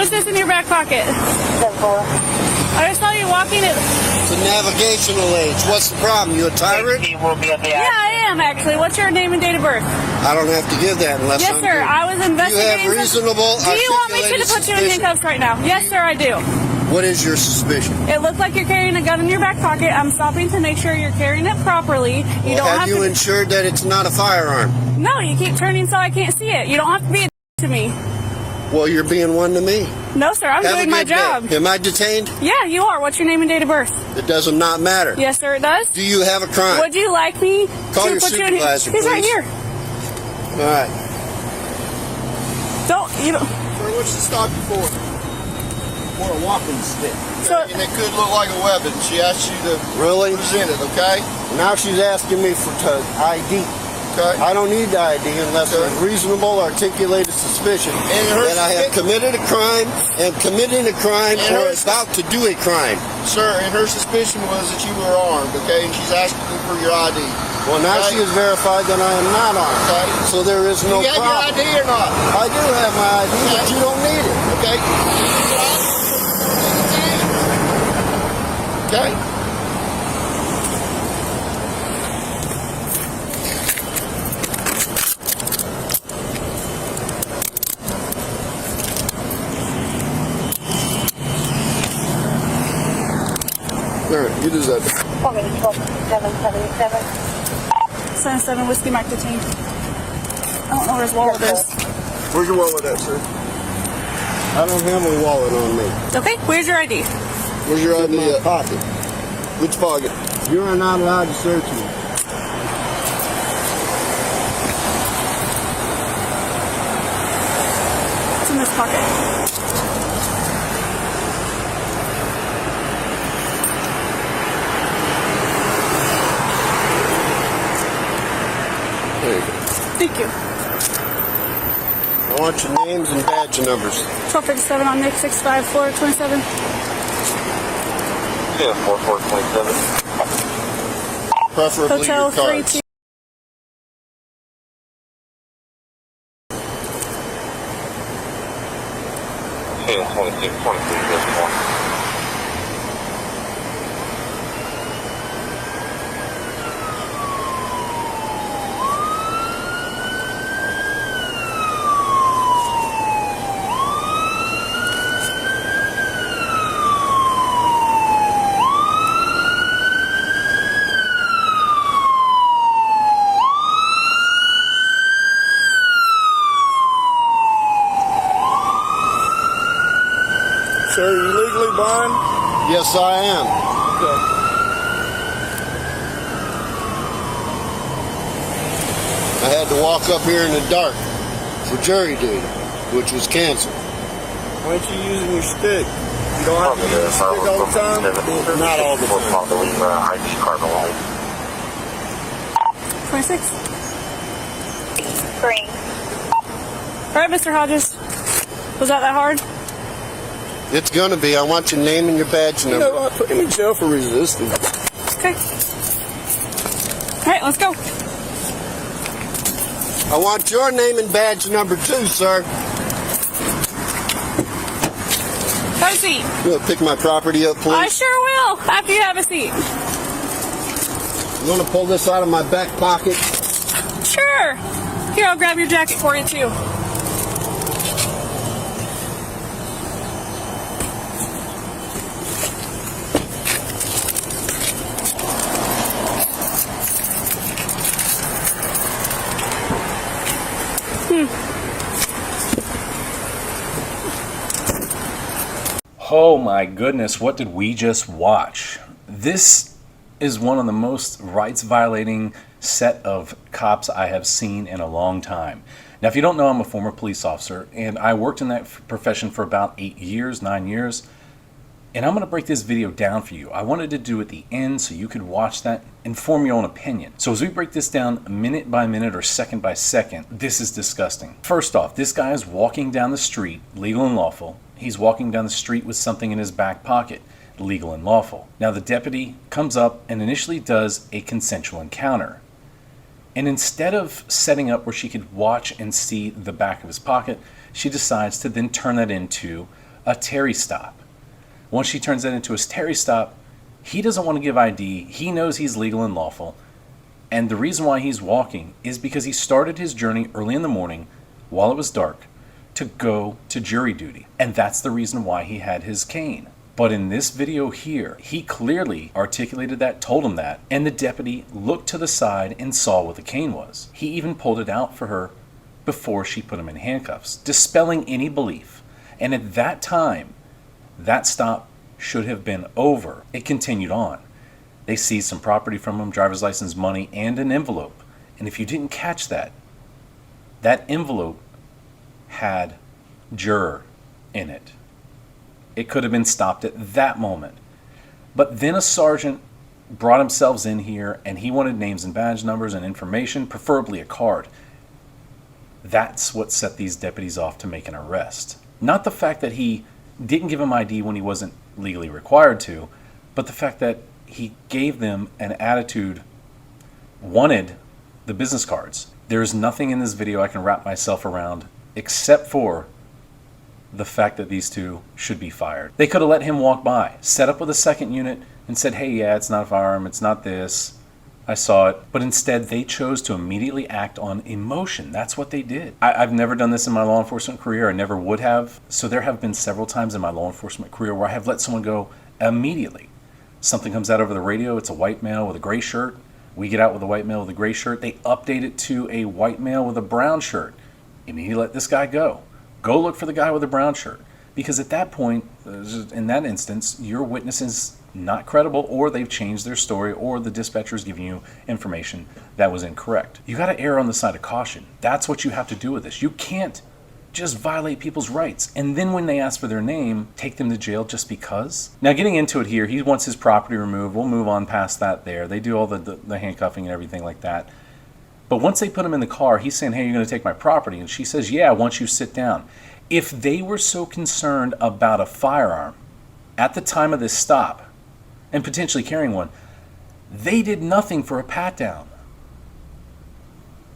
What's this in your back pocket? I just saw you walking it. It's a navigational age. What's the problem? You a tyrant? Yeah, I am actually. What's your name and date of birth? I don't have to give that unless Yes, I'm sir. doing. I was investigating. You have reasonable. Do you want me to put you in suspicion. handcuffs right now? Yes, sir, I do. What is your suspicion? It looks like you're carrying a gun in your back pocket. I'm stopping to make sure you're carrying it properly. You don't have you to... ensured that it's not a firearm? No, you keep turning so I can't see it. You don't have to be a to me. Well, you're being one to me. No, sir. I'm doing my job. Am I detained? Yeah, you are. What's your name and date of birth? It does not matter. Yes, sir, it does. Do you have a crime? Would you like me Call to your put supervisor, you in? He's right please. here. All right. You don't. Sir, what's she stop you for? For a walking stick. So, and it could look like a weapon. She asked you to Really? present it, okay? Now she's asking me for ID. Okay. I don't need the ID unless there's reasonable articulated suspicion that I have committed a crime and committing a crime or about to do a crime. Sir, and her suspicion was that you were armed, okay? And she's asking you for your ID. Well, now she has verified that I am not armed. Okay. So there is no Do you have problem. your ID or not? I do have my ID, but you don't need it. Okay. Okay. There, you deserve it. 77 Whiskey Mike detained. I don't know where his wallet is. Where's your wallet at, sir? I don't have my wallet on me. Okay, where's your ID? Where's your ID? in my pocket. Which pocket? You are not allowed to search me. It's in this pocket. There you go. Thank you. I want your names and badge numbers. 1257 on Nick 65 Florida 27. Yeah, 4427. Preferably Hotel your cards. 32. Yeah, 26, 23, just one. Sir, are you legally blind? Yes, I am. Okay. I had to walk up here in the dark for jury duty, which was canceled. Why aren't you using your stick? You don't have to use your stick all the time? Not all the time. ID card alone. 26. Green. All right, Mr. Hodges. Was that hard? It's gonna be. I want your name and your badge number. I put him in jail for resisting. Okay. All right, let's go. I want your name and badge number too, sir. Have a seat. You wanna pick my property up, I please? sure will, after you have a seat. You wanna pull this out of my back pocket? Sure. Here, I'll grab your jacket for you, too. Oh my goodness, what did we just watch? This is one of the most rights violating set of cops I have seen in a long time. Now, if you don't know, I'm a former police officer and I worked in that profession for about 9 years. And I'm going to break this video down for you. I wanted to do it at the end so you could watch that and form your own opinion. So as we break this down minute by minute or second by second, this is disgusting. First off, this guy is walking down the street, legal and lawful. He's walking down the street with something in his back pocket, legal and lawful. Now the deputy comes up and initially does a consensual encounter. And instead of setting up where she could watch and see the back of his pocket, she decides to then turn that into a Terry stop. Once she turns that into a Terry stop, he doesn't want to give ID. He knows he's legal and lawful. And the reason why he's walking is because he started his journey early in the morning while it was dark to go to jury duty. And that's the reason why he had his cane. But in this video here, he clearly articulated that, told him that, and the deputy looked to the side and saw what the cane was. He even pulled it out for her before she put him in handcuffs, dispelling any belief. And at that time, that stop should have been over. It continued on. They seized some property from him, driver's license, money, and an envelope. And if you didn't catch that, that envelope had juror in it. It could have been stopped at that moment. But then a sergeant brought himself in here and he wanted names and badge numbers and information, preferably a card. That's what set these deputies off to make an arrest. Not the fact that he didn't give him ID when he wasn't legally required to, but the fact that he gave them an attitude, wanted the business cards. There's nothing in this video I can wrap myself around except for the fact that these two should be fired. They could have let him walk by, set up with a second unit, and said, hey, yeah, it's not a firearm, it's not this, I saw it. But instead, they chose to immediately act on emotion. That's what they did. I've never done this in my law enforcement career. I never would have. So there have been several times in my law enforcement career where I have let someone go immediately. Something comes out over the radio, it's a white male with a gray shirt. We get out with a white male with a gray shirt. They update it to a white male with a brown shirt. Immediately let this guy go. Go look for the guy with the brown shirt. Because at that point, in that instance, your witness is not credible, or they've changed their story, or the dispatcher is giving you information that was incorrect. You got to err on the side of caution. That's what you have to do with this. You can't just violate people's rights, and then when they ask for their name, take them to jail just because. Now, getting into it here, he wants his property removed. We'll move on past that there. They do all the handcuffing and everything like that. But once they put him in the car, he's saying, hey, you're going to take my property. And she says, yeah, once you sit down. If they were so concerned about a firearm at the time of this stop, and potentially carrying one, they did nothing for a pat-down.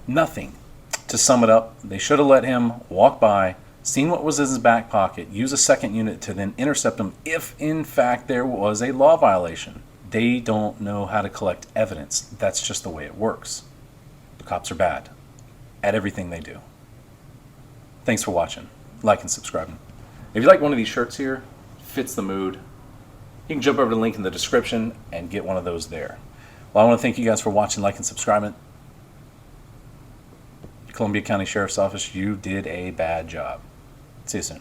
Nothing. To sum it up, they should have let him walk by, seen what was in his back pocket, use a second unit to then intercept him if, in fact, there was a law violation. They don't know how to collect evidence. That's just the way it works. The cops are bad at everything they do. Thanks for watching. Like and subscribe. If you like one of these shirts here, fits the mood, you can jump over to the link in the description and get one of those there. Well, I want to thank you guys for watching, like, and subscribing. Columbia County Sheriff's Office, you did a bad job. See you soon.